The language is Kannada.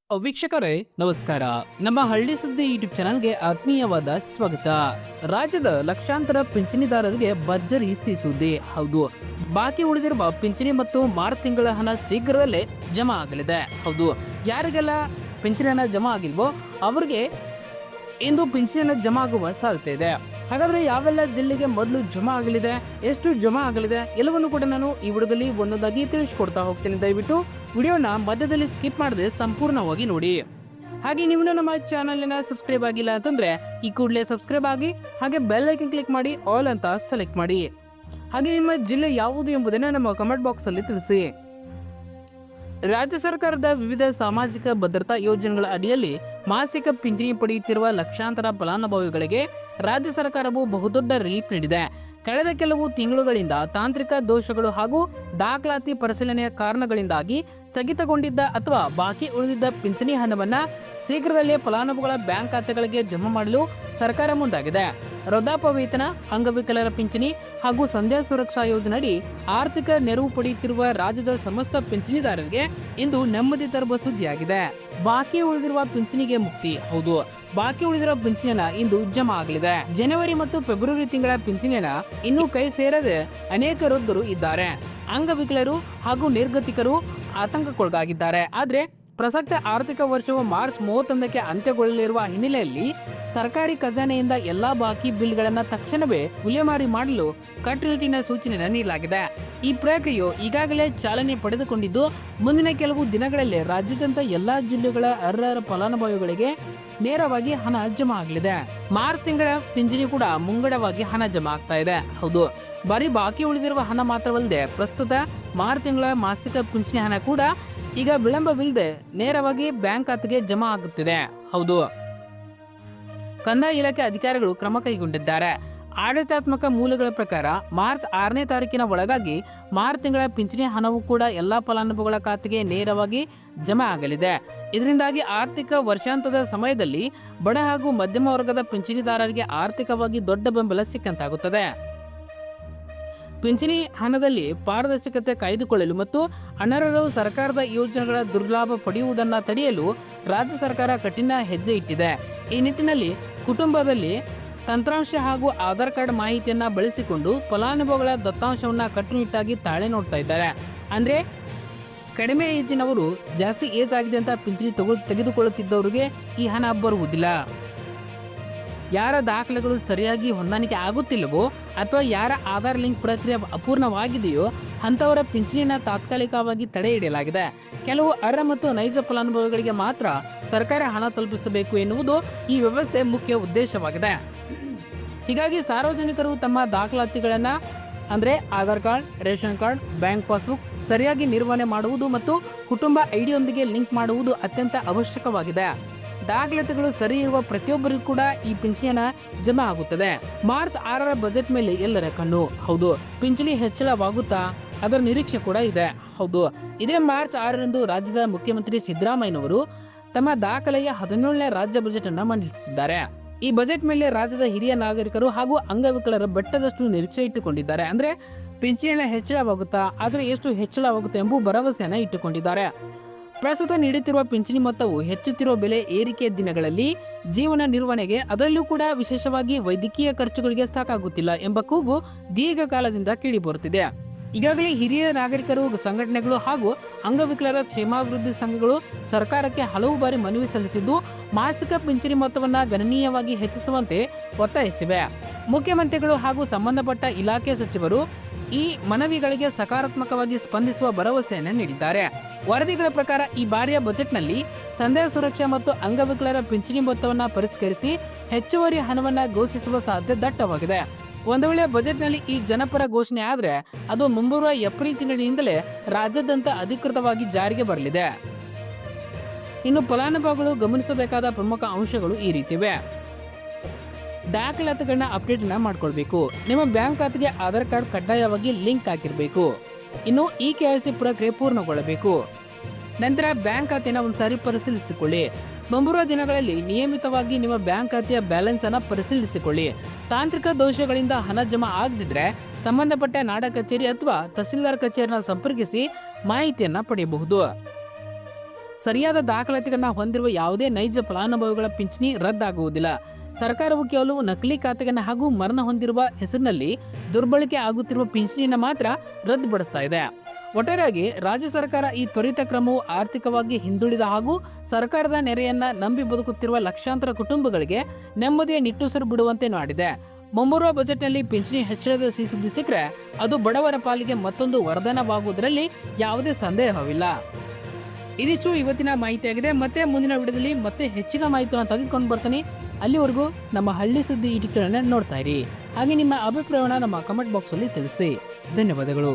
ವೀಕ್ಷಕರೇ ನಮಸ್ಕಾರ. ನಮ್ಮ ಹಳ್ಳಿ ಸುದ್ದಿ ಯೂಟ್ಯೂಬ್ ಚಾನಲ್ಗೆ ಆತ್ಮೀಯವಾದ ಸ್ವಾಗತ. ರಾಜ್ಯದ ಲಕ್ಷಾಂತರ ಪಿಂಚಣಿದಾರರಿಗೆ ಭರ್ಜರಿ ಸಿಹಿ ಸುದ್ದಿ. ಹೌದು, ಬಾಕಿ ಉಳಿದಿರುವ ಪಿಂಚಣಿ ಮತ್ತು ಮಾರ್ಚ್ ತಿಂಗಳ ಹಣ ಶೀಘ್ರದಲ್ಲೇ ಜಮಾ ಆಗಲಿದೆ. ಹೌದು, ಯಾರಿಗೆಲ್ಲ ಪಿಂಚಣಿ ಹಣ ಜಮಾ ಆಗಿಲ್ವೋ ಅವರಿಗೆ ಇಂದು ಪಿಂಚಣಿ ಹಣ ಜಮಾ ಆಗುವ ಸಾಧ್ಯತೆ ಇದೆ. ಹಾಗಾದ್ರೆ ಯಾವೆಲ್ಲ ಜಿಲ್ಲೆಗೆ ಮೊದಲು ಜಮಾ ಆಗಲಿದೆ, ಎಷ್ಟು ಜಮಾ ಆಗಲಿದೆ ಎಲ್ಲವನ್ನು ಕೂಡ ನಾನು ಈ ವಿಡಿಯೋದಲ್ಲಿ ಒಂದೊಂದಾಗಿ ತಿಳಿಸ್ಕೊಡ್ತಾ ಹೋಗ್ತೇನೆ. ದಯವಿಟ್ಟು ವಿಡಿಯೋನ ಮಧ್ಯದಲ್ಲಿ ಸ್ಕಿಪ್ ಮಾಡದೆ ಸಂಪೂರ್ಣವಾಗಿ ನೋಡಿ. ಹಾಗೆ ನೀವು ನಮ್ಮ ಚಾನಲ್ನ ಸಬ್ಸ್ಕ್ರೈಬ್ ಆಗಿಲ್ಲ ಅಂತಂದ್ರೆ ಈ ಕೂಡಲೇ ಸಬ್ಸ್ಕ್ರೈಬ್ ಆಗಿ ಹಾಗೆ ಬೆಲ್ ಐಕನ್ ಕ್ಲಿಕ್ ಮಾಡಿ ಆಲ್ ಅಂತ ಸೆಲೆಕ್ಟ್ ಮಾಡಿ. ಹಾಗೆ ನಿಮ್ಮ ಜಿಲ್ಲೆ ಯಾವುದು ಎಂಬುದನ್ನು ನಮ್ಮ ಕಮೆಂಟ್ ಬಾಕ್ಸ್ ಅಲ್ಲಿ ತಿಳಿಸಿ. ರಾಜ್ಯ ಸರ್ಕಾರದ ವಿವಿಧ ಸಾಮಾಜಿಕ ಭದ್ರತಾ ಯೋಜನೆಗಳ ಅಡಿಯಲ್ಲಿ ಮಾಸಿಕ ಪಿಂಚಣಿ ಪಡೆಯುತ್ತಿರುವ ಲಕ್ಷಾಂತರ ಫಲಾನುಭವಿಗಳಿಗೆ ರಾಜ್ಯ ಸರ್ಕಾರವು ಬಹುದೊಡ್ಡ ರಿಲೀಫ್ ನೀಡಿದೆ. ಕಳೆದ ಕೆಲವು ತಿಂಗಳುಗಳಿಂದ ತಾಂತ್ರಿಕ ದೋಷಗಳು ಹಾಗೂ ದಾಖಲಾತಿ ಪರಿಶೀಲನೆಯ ಕಾರಣಗಳಿಂದಾಗಿ ಸ್ಥಗಿತಗೊಂಡಿದ್ದ ಅಥವಾ ಬಾಕಿ ಉಳಿದಿದ್ದ ಪಿಂಚಣಿ ಹಣವನ್ನು ಶೀಘ್ರದಲ್ಲೇ ಫಲಾನುಭವಿಗಳ ಬ್ಯಾಂಕ್ ಖಾತೆಗಳಿಗೆ ಜಮಾ ಮಾಡಲು ಸರ್ಕಾರ ಮುಂದಾಗಿದೆ. ವೃದ್ಧಾಪ್ಯ ವೇತನ, ಅಂಗವಿಕಲರ ಪಿಂಚಣಿ ಹಾಗೂ ಸಂಧ್ಯಾ ಸುರಕ್ಷಾ ಯೋಜನೆಯಡಿ ಆರ್ಥಿಕ ನೆರವು ಪಡೆಯುತ್ತಿರುವ ರಾಜ್ಯದ ಸಮಸ್ತ ಪಿಂಚಣಿದಾರರಿಗೆ ಇಂದು ನೆಮ್ಮದಿ ತರುವ ಸುದ್ದಿಯಾಗಿದೆ. ಬಾಕಿ ಉಳಿದಿರುವ ಪಿಂಚಣಿಗೆ ಮುಕ್ತಿ. ಹೌದು, ಬಾಕಿ ಉಳಿದಿರುವ ಪಿಂಚಣಿಯನ್ನ ಇಂದು ಜಮಾ ಆಗಲಿದೆ. ಜನವರಿ ಮತ್ತು ಫೆಬ್ರವರಿ ತಿಂಗಳ ಪಿಂಚಣಿಯನ್ನ ಇನ್ನೂ ಕೈ ಸೇರದೆ ಅನೇಕ ವೃದ್ಧರು ಇದ್ದಾರೆ. ಅಂಗವಿಕಲರು ಹಾಗೂ ನಿರ್ಗತಿಕರು ಆತಂಕಕ್ಕೊಳಗಾಗಿದ್ದಾರೆ. ಆದ್ರೆ ಪ್ರಸಕ್ತ ಆರ್ಥಿಕ ವರ್ಷವು ಮಾರ್ಚ್ 31ಕ್ಕೆ ಅಂತ್ಯಗೊಳ್ಳಲಿರುವ ಹಿನ್ನೆಲೆಯಲ್ಲಿ ಸರ್ಕಾರಿ ಖಜಾನೆಯಿಂದ ಎಲ್ಲಾ ಬಾಕಿ ಬಿಲ್ಗಳನ್ನು ತಕ್ಷಣವೇ ವಿಲೇವಾರಿ ಮಾಡಲು ಕಟ್ಟುನಿಟ್ಟಿನ ಸೂಚನೆಯನ್ನು ನೀಡಲಾಗಿದೆ. ಈ ಪ್ರಕ್ರಿಯೆಯು ಈಗಾಗಲೇ ಚಾಲನೆ ಪಡೆದುಕೊಂಡಿದ್ದು ಮುಂದಿನ ಕೆಲವು ದಿನಗಳಲ್ಲಿ ರಾಜ್ಯಾದ್ಯಂತ ಎಲ್ಲಾ ಜಿಲ್ಲೆಗಳ ಅರ್ಹ ಫಲಾನುಭವಿಗಳಿಗೆ ನೇರವಾಗಿ ಹಣ ಜಮಾ ಆಗಲಿದೆ. ಮಾರ್ಚ್ ತಿಂಗಳ ಪಿಂಚಣಿ ಕೂಡ ಮುಂಗಡವಾಗಿ ಹಣ ಜಮಾ ಆಗ್ತಾ ಇದೆ. ಹೌದು, ಬರೀ ಬಾಕಿ ಉಳಿದಿರುವ ಹಣ ಮಾತ್ರವಲ್ಲದೆ ಪ್ರಸ್ತುತ ಮಾರ್ಚ್ ತಿಂಗಳ ಮಾಸಿಕ ಪಿಂಚಣಿ ಹಣ ಕೂಡ ಈಗ ವಿಳಂಬವಿಲ್ಲದೆ ನೇರವಾಗಿ ಬ್ಯಾಂಕ್ ಖಾತೆಗೆ ಜಮಾ ಆಗುತ್ತಿದೆ. ಹೌದು, ಕಂದಾಯ ಇಲಾಖೆ ಅಧಿಕಾರಿಗಳು ಕ್ರಮ ಕೈಗೊಂಡಿದ್ದಾರೆ. ಆಡಳಿತಾತ್ಮಕ ಮೂಲಗಳ ಪ್ರಕಾರ ಮಾರ್ಚ್ 6ನೇ ತಾರೀಕಿನ ಒಳಗಾಗಿ ಮಾರ್ಚ್ ತಿಂಗಳ ಪಿಂಚಣಿ ಹಣವು ಕೂಡ ಎಲ್ಲಾ ಫಲಾನುಭವಿಗಳ ಖಾತೆಗೆ ನೇರವಾಗಿ ಜಮಾ ಆಗಲಿದೆ. ಇದರಿಂದಾಗಿ ಆರ್ಥಿಕ ವರ್ಷಾಂತದ ಸಮಯದಲ್ಲಿ ಬಡ ಹಾಗೂ ಮಧ್ಯಮ ವರ್ಗದ ಪಿಂಚಣಿದಾರರಿಗೆ ಆರ್ಥಿಕವಾಗಿ ದೊಡ್ಡ ಬೆಂಬಲ ಸಿಕ್ಕಂತಾಗುತ್ತದೆ. ಪಿಂಚಣಿ ಹಣದಲ್ಲಿ ಪಾರದರ್ಶಕತೆ ಕಾಯ್ದುಕೊಳ್ಳಲು ಮತ್ತು ಅನರ್ಹರು ಸರ್ಕಾರದ ಯೋಜನೆಗಳ ದುರ್ಲಾಭ ಪಡೆಯುವುದನ್ನು ತಡೆಯಲು ರಾಜ್ಯ ಸರ್ಕಾರ ಕಠಿಣ ಹೆಜ್ಜೆ ಇಟ್ಟಿದೆ. ಈ ನಿಟ್ಟಿನಲ್ಲಿ ಕುಟುಂಬದಲ್ಲಿ ತಂತ್ರಾಂಶ ಹಾಗೂ ಆಧಾರ್ ಕಾರ್ಡ್ ಮಾಹಿತಿಯನ್ನ ಬಳಸಿಕೊಂಡು ಫಲಾನುಭವಿಗಳ ದತ್ತಾಂಶವನ್ನ ಕಟ್ಟುನಿಟ್ಟಾಗಿ ತಾಳೆ ನೋಡ್ತಾ ಇದ್ದಾರೆ. ಅಂದ್ರೆ ಕಡಿಮೆ ಏಜಿನವರು ಜಾಸ್ತಿ ಏಜ್ ಆಗಿದೆ ಅಂತ ಪಿಂಚಣಿ ತೆಗೆದುಕೊಳ್ಳುತ್ತಿದ್ದವರಿಗೆ ಈ ಹಣ ಬರುವುದಿಲ್ಲ. ಯಾರ ದಾಖಲೆಗಳು ಸರಿಯಾಗಿ ಹೊಂದಾಣಿಕೆ ಆಗುತ್ತಿಲ್ಲವೋ ಅಥವಾ ಯಾರ ಆಧಾರ್ ಲಿಂಕ್ ಪ್ರಕ್ರಿಯೆ ಅಪೂರ್ಣವಾಗಿದೆಯೋ ಅಂಥವರ ಪಿಂಚಣಿಯನ್ನು ತಾತ್ಕಾಲಿಕವಾಗಿ ತಡೆ ಹಿಡಿಯಲಾಗಿದೆ. ಕೆಲವು ಅರ್ಹ ಮತ್ತು ನೈಜ ಫಲಾನುಭವಿಗಳಿಗೆ ಮಾತ್ರ ಸರ್ಕಾರ ಹಣ ತಲುಪಿಸಬೇಕು ಎನ್ನುವುದು ಈ ವ್ಯವಸ್ಥೆ ಮುಖ್ಯ ಉದ್ದೇಶವಾಗಿದೆ. ಹೀಗಾಗಿ ಸಾರ್ವಜನಿಕರು ತಮ್ಮ ದಾಖಲಾತಿಗಳನ್ನು ಅಂದರೆ Aadhaar card, ration card, bank passbook ಸರಿಯಾಗಿ ನಿರ್ವಹಣೆ ಮಾಡುವುದು ಮತ್ತು ಕುಟುಂಬ ಐಡಿಯೊಂದಿಗೆ ಲಿಂಕ್ ಮಾಡುವುದು ಅತ್ಯಂತ ಅವಶ್ಯಕವಾಗಿದೆ. ದಾಖಲಾತಿಗಳು ಸರಿ ಇರುವ ಪ್ರತಿಯೊಬ್ಬರಿಗೂ ಕೂಡ ಈ ಪಿಂಚಣಿಯನ್ನ ಜಮಾ ಆಗುತ್ತದೆ. ಮಾರ್ಚ್ 6ರ ಬಜೆಟ್ ಮೇಲೆ ಎಲ್ಲರ ಕಣ್ಣು. ಹೌದು, ಪಿಂಚಣಿ ಹೆಚ್ಚಳವಾಗುತ್ತಾ ಅದರ ನಿರೀಕ್ಷೆ ಕೂಡ ಇದೆ. ಹೌದು, ಇದೇ ಮಾರ್ಚ್ 6ರಂದು ರಾಜ್ಯದ ಮುಖ್ಯಮಂತ್ರಿ ಸಿದ್ದರಾಮಯ್ಯನವರು ತಮ್ಮ ದಾಖಲೆಯ 17ನೇ ರಾಜ್ಯ ಬಜೆಟ್ ಅನ್ನು ಮಂಡಿಸುತ್ತಿದ್ದಾರೆ. ಈ ಬಜೆಟ್ ಮೇಲೆ ರಾಜ್ಯದ ಹಿರಿಯ ನಾಗರಿಕರು ಹಾಗೂ ಅಂಗವಿಕಲರ ಬೆಟ್ಟದಷ್ಟು ನಿರೀಕ್ಷೆ ಇಟ್ಟುಕೊಂಡಿದ್ದಾರೆ. ಅಂದ್ರೆ ಪಿಂಚಣಿ ಹೆಚ್ಚಳವಾಗುತ್ತಾ, ಆದರೆ ಎಷ್ಟು ಹೆಚ್ಚಳವಾಗುತ್ತೆ ಎಂಬ ಭರವಸೆಯನ್ನ ಇಟ್ಟುಕೊಂಡಿದ್ದಾರೆ. ಪ್ರಸ್ತುತ ನೀಡುತ್ತಿರುವ ಪಿಂಚಣಿ ಮೊತ್ತವು ಹೆಚ್ಚುತ್ತಿರುವ ಬೆಲೆ ಏರಿಕೆ ದಿನಗಳಲ್ಲಿ ಜೀವನ ನಿರ್ವಹಣೆಗೆ, ಅದರಲ್ಲೂ ಕೂಡ ವಿಶೇಷವಾಗಿ ವೈದ್ಯಕೀಯ ಖರ್ಚುಗಳಿಗೆ ಸಾಕಾಗುತ್ತಿಲ್ಲ ಎಂಬ ಕೂಗು ದೀರ್ಘಕಾಲದಿಂದ ಕೇಳಿಬರುತ್ತಿದೆ. ಈಗಾಗಲೇ ಹಿರಿಯ ನಾಗರಿಕರು ಸಂಘಟನೆಗಳು ಹಾಗೂ ಅಂಗವಿಕಲರ ಕ್ಷೇಮಾಭಿವೃದ್ಧಿ ಸಂಘಗಳು ಸರ್ಕಾರಕ್ಕೆ ಹಲವು ಬಾರಿ ಮನವಿ ಸಲ್ಲಿಸಿದ್ದು ಮಾಸಿಕ ಪಿಂಚಣಿ ಮೊತ್ತವನ್ನು ಗಣನೀಯವಾಗಿ ಹೆಚ್ಚಿಸುವಂತೆ ಒತ್ತಾಯಿಸಿವೆ. ಮುಖ್ಯಮಂತ್ರಿಗಳು ಹಾಗೂ ಸಂಬಂಧಪಟ್ಟ ಇಲಾಖೆ ಸಚಿವರು ಈ ಮನವಿಗಳಿಗೆ ಸಕಾರಾತ್ಮಕವಾಗಿ ಸ್ಪಂದಿಸುವ ಭರವಸೆಯನ್ನು ನೀಡಿದ್ದಾರೆ. ವರದಿಗಳ ಪ್ರಕಾರ ಈ ಬಾರಿಯ ಬಜೆಟ್ನಲ್ಲಿ ಸಂಧ್ಯಾ ಸುರಕ್ಷಾ ಮತ್ತು ಅಂಗವಿಕಲರ ಪಿಂಚಣಿ ಮೊತ್ತವನ್ನು ಪರಿಷ್ಕರಿಸಿ ಹೆಚ್ಚುವರಿ ಹಣವನ್ನು ಘೋಷಿಸುವ ಸಾಧ್ಯತೆ ದಟ್ಟವಾಗಿದೆ. ಒಂದು ವೇಳೆ ಬಜೆಟ್ನಲ್ಲಿ ಈ ಜನಪರ ಘೋಷಣೆ ಆದರೆ ಅದು ಮುಂಬರುವ ಏಪ್ರಿಲ್ ತಿಂಗಳಿನಿಂದಲೇ ರಾಜ್ಯಾದ್ಯಂತ ಅಧಿಕೃತವಾಗಿ ಜಾರಿಗೆ ಬರಲಿದೆ. ಇನ್ನು ಫಲಾನುಭವಿಗಳು ಗಮನಿಸಬೇಕಾದ ಪ್ರಮುಖ ಅಂಶಗಳು ಈ ರೀತಿವೆ. ದಾಖಲಾತಿಗಳನ್ನ ಅಪ್ಡೇಟ್ ಮಾಡ್ಕೊಳ್ಬೇಕು. ನಿಮ್ಮ ಬ್ಯಾಂಕ್ ಖಾತೆಗೆ ಆಧಾರ್ ಕಾರ್ಡ್ ಕಡ್ಡಾಯವಾಗಿ ಲಿಂಕ್ ಆಗಿರಬೇಕು. ಇನ್ನು ಈ KYC ಪ್ರಕ್ರಿಯೆ ಪೂರ್ಣಗೊಳ್ಳಬೇಕು. ನಂತರ ಬ್ಯಾಂಕ್ ಖಾತೆಯನ್ನು ಒಂದ್ಸಾರಿ ಪರಿಶೀಲಿಸಿಕೊಳ್ಳಿ. ಮುಂಬರುವ ದಿನಗಳಲ್ಲಿ ನಿಯಮಿತವಾಗಿ ನಿಮ್ಮ ಬ್ಯಾಂಕ್ ಖಾತೆಯ ಬ್ಯಾಲೆನ್ಸ್ ಅನ್ನು ಪರಿಶೀಲಿಸಿಕೊಳ್ಳಿ. ತಾಂತ್ರಿಕ ದೋಷಗಳಿಂದ ಹಣ ಜಮಾ ಆಗದಿದ್ರೆ ಸಂಬಂಧಪಟ್ಟ ನಾಡ ಕಚೇರಿ ಅಥವಾ ತಹಸೀಲ್ದಾರ್ ಕಚೇರಿಯನ್ನು ಸಂಪರ್ಕಿಸಿ ಮಾಹಿತಿಯನ್ನು ಪಡೆಯಬಹುದು. ಸರಿಯಾದ ದಾಖಲಾತಿಗಳನ್ನ ಹೊಂದಿರುವ ಯಾವುದೇ ನೈಜ ಫಲಾನುಭವಿಗಳ ಪಿಂಚಣಿ ರದ್ದಾಗುವುದಿಲ್ಲ. ಸರ್ಕಾರವು ಕೇವಲ ನಕಲಿ ಖಾತೆಗಳನ್ನು ಹಾಗೂ ಮರಣ ಹೊಂದಿರುವ ಹೆಸರಿನಲ್ಲಿ ದುರ್ಬಳಕೆ ಆಗುತ್ತಿರುವ ಪಿಂಚಣಿಯನ್ನು ಮಾತ್ರ ರದ್ದುಪಡಿಸ್ತಾ ಇದೆ. ಒಟ್ಟಾರೆಯಾಗಿ ರಾಜ್ಯ ಸರ್ಕಾರ ಈ ತ್ವರಿತ ಕ್ರಮವು ಆರ್ಥಿಕವಾಗಿ ಹಿಂದುಳಿದ ಹಾಗೂ ಸರ್ಕಾರದ ನೆರೆಯನ್ನ ನಂಬಿ ಬದುಕುತ್ತಿರುವ ಲಕ್ಷಾಂತರ ಕುಟುಂಬಗಳಿಗೆ ನೆಮ್ಮದಿಯ ನಿಟ್ಟುಸಿರು ಬಿಡುವಂತೆ ಮಾಡಿದೆ. ಮುಂಬರುವ ಬಜೆಟ್ನಲ್ಲಿ ಪಿಂಚಣಿ ಹೆಚ್ಚಳದ ಸಿಹಿ ಸುದ್ದಿ ಸಿಕ್ಕರೆ ಅದು ಬಡವರ ಪಾಲಿಗೆ ಮತ್ತೊಂದು ವರದಾನವಾಗುವುದರಲ್ಲಿ ಯಾವುದೇ ಸಂದೇಹವಿಲ್ಲ. ಇದಿಷ್ಟು ಇವತ್ತಿನ ಮಾಹಿತಿಯಾಗಿದೆ. ಮತ್ತೆ ಮುಂದಿನ ವಿಡಿಯೋದಲ್ಲಿ ಮತ್ತೆ ಹೆಚ್ಚಿನ ಮಾಹಿತಿಯನ್ನು ತೆಗೆದುಕೊಂಡು ಬರ್ತೀನಿ. ಅಲ್ಲಿವರೆಗೂ ನಮ್ಮ ಹಳ್ಳಿ ಸುದ್ದಿ ಯೂಟ್ಯೂಬ್ ಚಾನೆಲ್ ನೋಡ್ತಾ ಇರಿ. ಹಾಗೆ ನಿಮ್ಮ ಅಭಿಪ್ರಾಯವನ್ನು ನಮ್ಮ ಕಮೆಂಟ್ ಬಾಕ್ಸಲ್ಲಿ ತಿಳಿಸಿ. ಧನ್ಯವಾದಗಳು.